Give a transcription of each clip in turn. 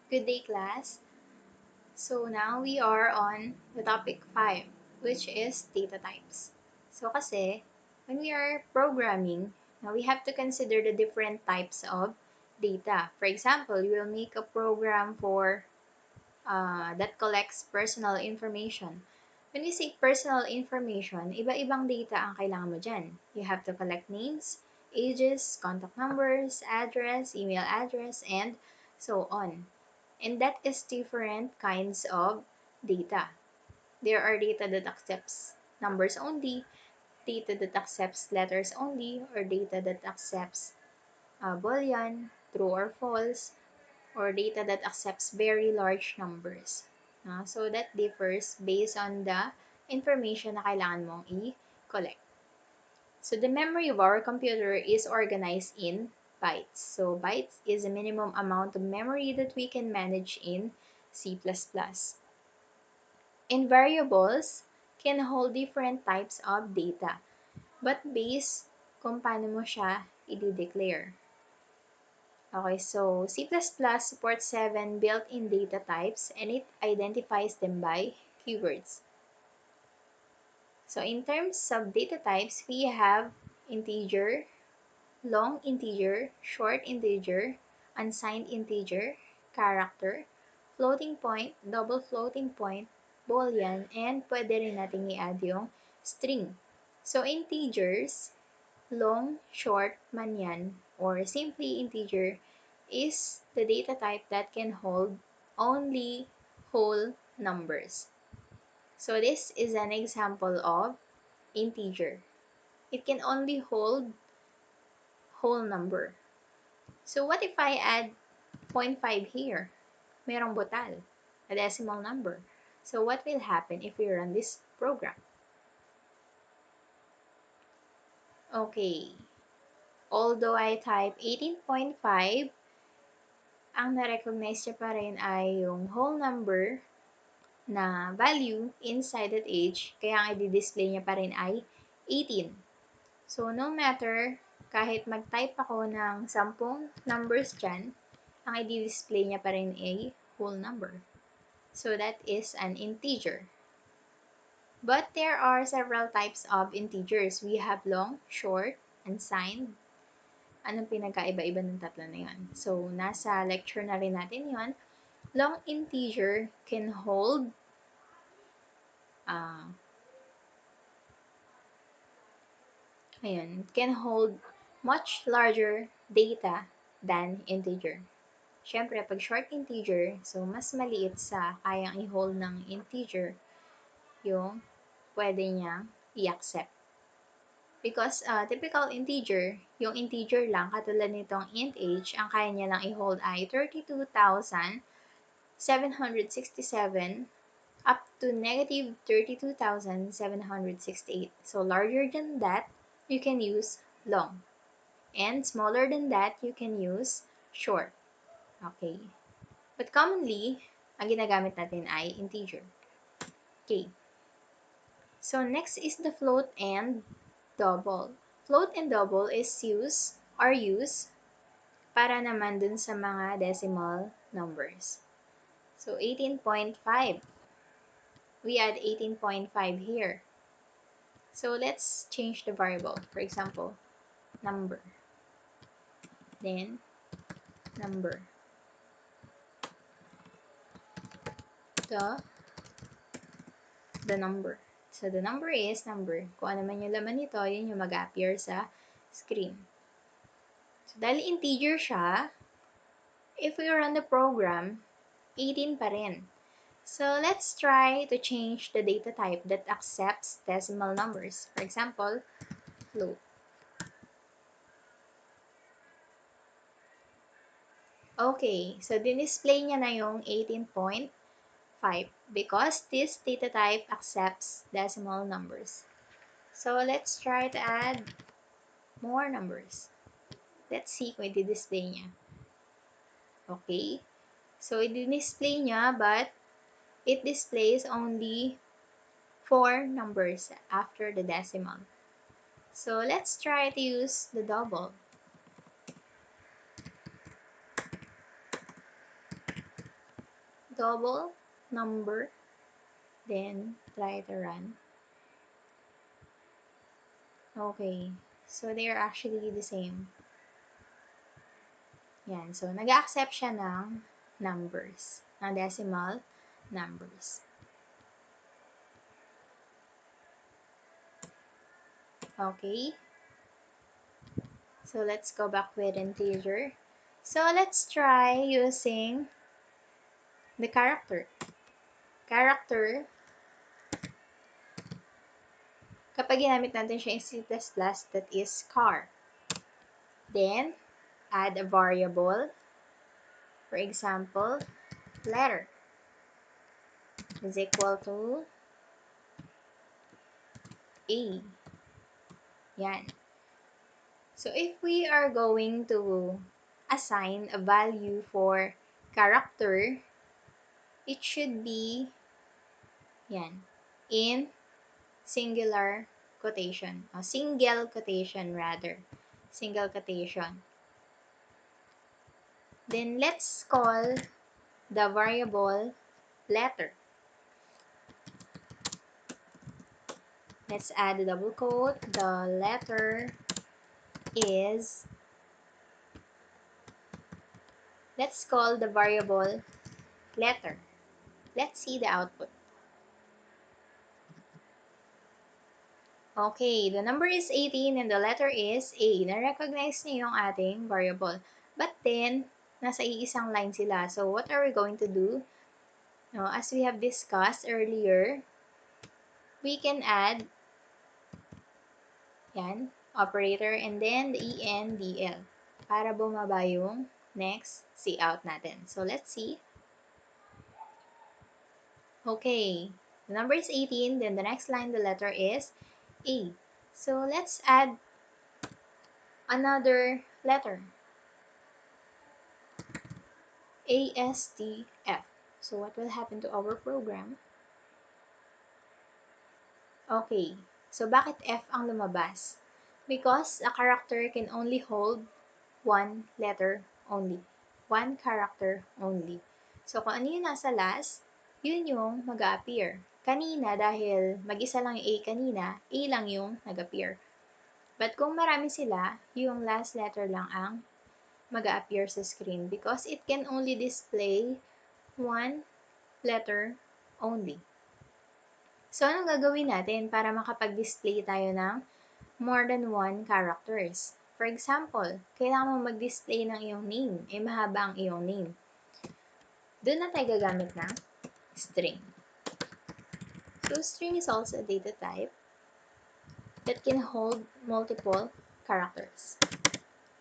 Good day, class. So now we are on the topic 5, which is data types. So kasi, when we are programming, now we have to consider the different types of data. For example, you will make a program for that collects personal information. When we say personal information, iba-ibang data ang kailangan mo dyan. You have to collect names, ages, contact numbers, address, email address, and so on. And that is different kinds of data. There are data that accepts numbers only, data that accepts letters only, or data that accepts Boolean, true or false, or data that accepts very large numbers. So that differs based on the information na kailangan mong i-collect. So the memory of our computer is organized in bytes. So bytes is a minimum amount of memory that we can manage in C++. And variables can hold different types of data, but based kung paano mo siya i-declare. Okay, so C++ supports 7 built-in data types and it identifies them by keywords. So in terms of data types, we have integer, long integer, short integer, unsigned integer, character, floating point, double floating point, boolean, and pwede rin natin i-add yung string. So integers, long, short man yan, or simply integer, is the data type that can hold only whole numbers. So this is an example of integer. It can only hold whole number. So what if I add 0.5 here? Merong butal, a decimal number. So what will happen if we run this program? Okay, although I type 18.5, ang na-recognize niya pa rin ay yung whole number na value inside that age, kaya ang i-display niya pa rin ay 18. So, no matter, kahit mag-type ako ng 10 numbers dyan, ang i-display niya pa rin ay whole number. So, that is an integer. But there are several types of integers. We have long, short, unsigned. Anong pinagkaiba-iba ng tatlo na yun? So, nasa lecture na rin natin yon. Long integer can hold can hold much larger data than integer. Siyempre, pag short integer, so mas maliit sa kayang i-hold ng integer yung pwede niyang i-accept. Because typical integer, yung integer lang, katulad nitong int age, ang kaya niya lang i-hold ay 32,767 up to negative 32,768. So larger than that, you can use long. And smaller than that, you can use short. Okay. But commonly, ang ginagamit natin ay integer. Okay. So next is the float and double. Float and double are used para naman dun sa mga decimal numbers. So 18.5. We add 18.5 here. So let's change the variable. For example, number. Then, number. The number. So, the number is number. Kung ano man yung laman nito, yun yung mag-appear sa screen. So, dahil integer siya, if we run the program, 18 pa rin. So, let's try to change the data type that accepts decimal numbers. For example, float. Okay, so din-display niya na yung 18.5 because this data type accepts decimal numbers. So, let's try to add more numbers. Let's see kung i-display niya. Okay, so i-display niya but it displays only 4 numbers after the decimal. So, let's try to use the double. double number, then try to run. Okay, so they are actually the same. Yan, so nag-accept siya ng numbers, ng decimal numbers. Okay, so let's go back with integer. So let's try using the character. Character, kapag ginamit natin siya in C++, that is car. Then, add a variable. For example, letter is equal to A. Yan. So, if we are going to assign a value for character, it should be yan, in singular quotation. O, single quotation rather. Single quotation. Then, let's call the variable letter. Let's add a double quote. The letter is, let's call the variable letter. Let's see the output. Okay, the number is 18 and the letter is A. Na-recognize niyo yung ating variable. But then, nasa iisang line sila. So, what are we going to do? No, as we have discussed earlier, we can add yan, operator and then the ENDL para bumaba yung next cout natin. So, let's see. Okay, the number is 18, then the next line, the letter is A. So, let's add another letter. ASTF. So, what will happen to our program? Okay, so bakit F ang lumabas? Because a character can only hold one letter only. One character only. So, kung ano yung nasa last, yun yung mag-a-appear. Kanina, dahil mag-isa lang yung A kanina, A lang yung nag-appear. But kung marami sila, yung last letter lang ang mag-a-appear sa screen because it can only display one letter only. So, anong gagawin natin para makapag-display tayo ng more than one characters? For example, kailangan mo mag-display ng iyong name. Mahaba ang iyong name. Doon na tayo gagamit ng string. So, string is also a data type that can hold multiple characters.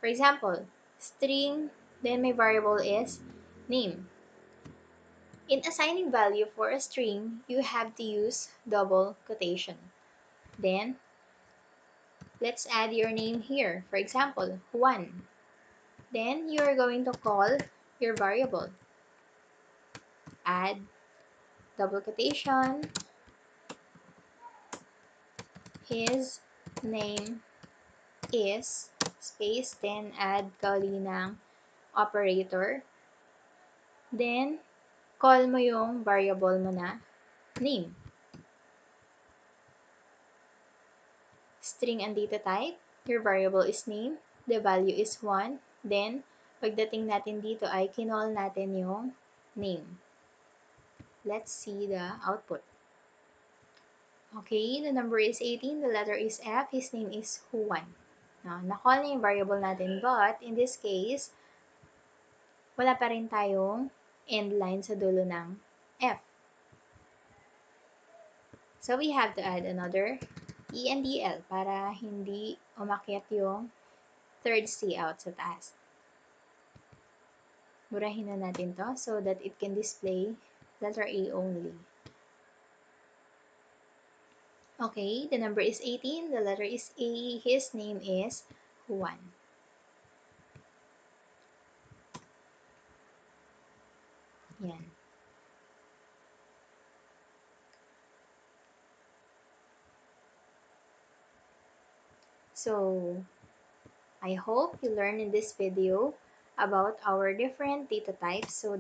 For example, string, then my variable is name. In assigning value for a string, you have to use double quotation. Then, let's add your name here. For example, Juan. Then, you are going to call your variable. Add double quotation. His name is space, then add kauli ng operator. Then, call mo yung variable mo na name. String ang data type. Your variable is name. The value is 1. Then, pagdating natin dito ay kinall natin yung name. Let's see the output. Okay, the number is 18. The letter is F. His name is Juan. Now, na-call na yung variable natin, but in this case, wala pa rin tayong end line sa dulo ng F. So, we have to add another ENDL para hindi umakyat yung third cout sa taas. Burahin na natin to so that it can display letter A only. Okay, the number is 18, the letter is A, his name is Juan. Yan. So, I hope you learned in this video about our different data types. So,